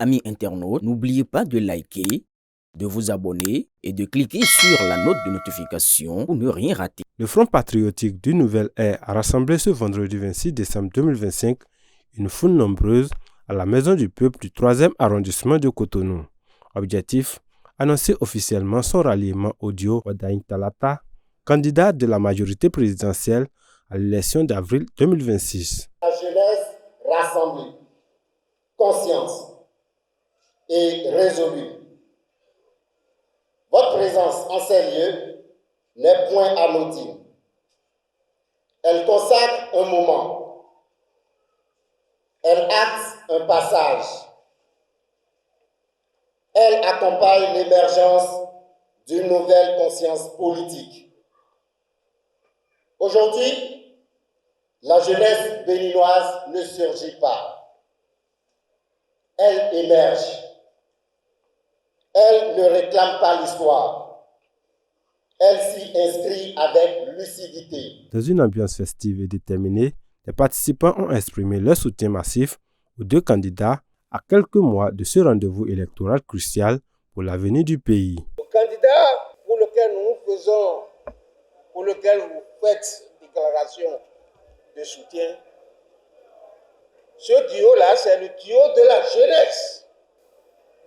Amis internautes, n'oubliez pas de liker, de vous abonner et de cliquer sur la note de notification pour ne rien rater. Le Front patriotique du Nouvelle Ère a rassemblé ce vendredi 26 décembre 2025 une foule nombreuse à la Maison du Peuple du 3e arrondissement de Cotonou. Objectif, annoncer officiellement son ralliement audio Wadayin Talata, candidat de la majorité présidentielle à l'élection d'avril 2026. La jeunesse rassemblée, consciente et résolue. Votre présence en ces lieux n'est point anodine. Elle consacre un moment. Elle acte un passage. Elle accompagne l'émergence d'une nouvelle conscience politique. Aujourd'hui, la jeunesse béninoise ne surgit pas. Elle émerge. Elle ne réclame pas l'histoire. Elle s'y inscrit avec lucidité. Dans une ambiance festive et déterminée, les participants ont exprimé leur soutien massif aux deux candidats à quelques mois de ce rendez-vous électoral crucial pour l'avenir du pays. Le candidat pour lequel vous faites une déclaration de soutien, ce duo-là, c'est le duo de la jeunesse.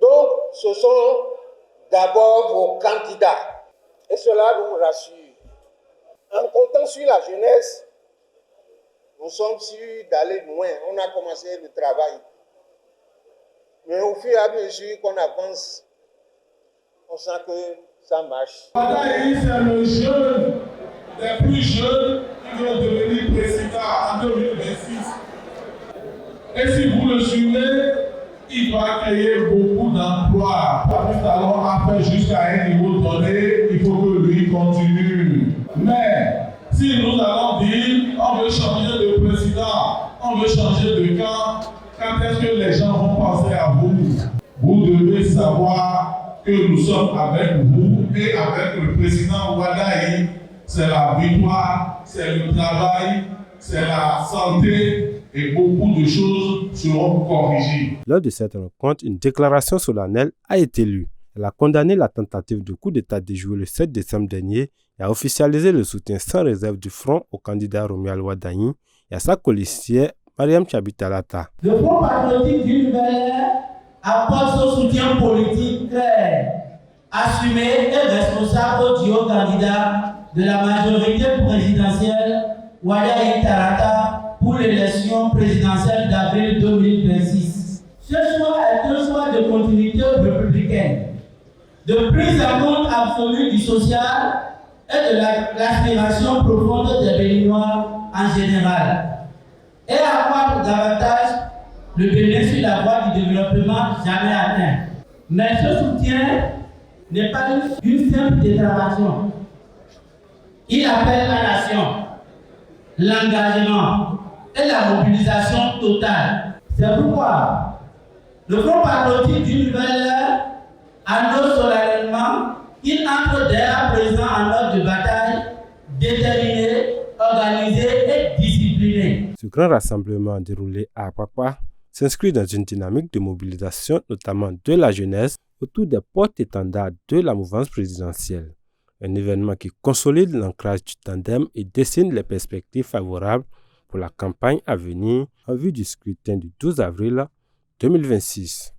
Donc, ce sont d'abord vos candidats. Et cela nous rassure. En comptant sur la jeunesse, nous sommes sûrs d'aller loin. On a commencé le travail. Mais au fur et à mesure qu'on avance, on sent que ça marche. Wadayin, c'est le jeune des plus jeunes qui vont devenir président en 2026. Et si vous le suivez, il va créer beaucoup d'emplois. Nous allons après jusqu'à un niveau donné, il faut que lui continue. Mais si nous allons dire on veut changer de président, on veut changer de camp, quand est-ce que les gens vont penser à vous? Vous devez savoir que nous sommes avec vous et avec le président Wadayin. C'est la victoire, c'est le travail, c'est la santé. Et beaucoup de choses seront corrigées. Lors de cette rencontre, une déclaration solennelle a été lue. Elle a condamné la tentative de coup d'État déjouée le 7 décembre dernier et a officialisé le soutien sans réserve du Front au candidat Romuald Wadayin et à sa colistière Mariam Tchabi Talata. Le Front patriotique du Nouvelle Ère apporte son soutien politique clair, assumé et responsable au duo candidat de la majorité présidentielle Wadayin Talata pour l'élection présidentielle d'avril 2026. Ce choix est un choix de continuité républicaine, de prise en compte absolue du social et de l'aspiration profonde des Béninois en général, et accroître davantage le Bénin sur la voie du développement jamais atteint. Mais ce soutien n'est pas une simple déclaration. Il appelle à l'action, l'engagement et la mobilisation totale. C'est pourquoi le Front patriotique du Nouvelle Ère annonce solennellement qu'il entre dès à présent en mode de bataille, déterminé, organisé et discipliné. Ce grand rassemblement déroulé à Apapa s'inscrit dans une dynamique de mobilisation, notamment de la jeunesse, autour des porte-étendards de la mouvance présidentielle. Un événement qui consolide l'ancrage du tandem et dessine les perspectives favorables pour la campagne à venir en vue du scrutin du 12 avril 2026.